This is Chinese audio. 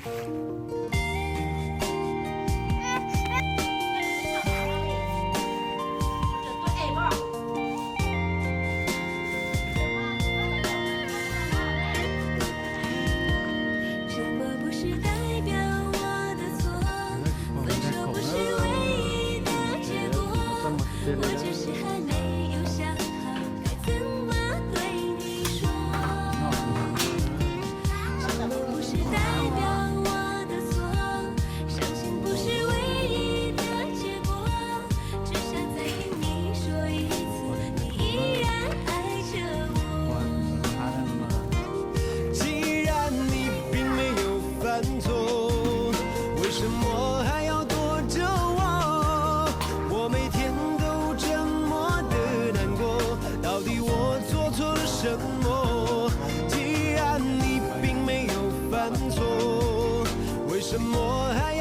我只是还没有想好该怎么对你说，沉默不是代表我的错，伤心不是唯一的结果，只想再听你说一次，你依然爱着我。既然你并没有犯错，为什么还要躲着我？我每天都这么的难过，到底我做错了什么？既然你并没有犯错，为什么还要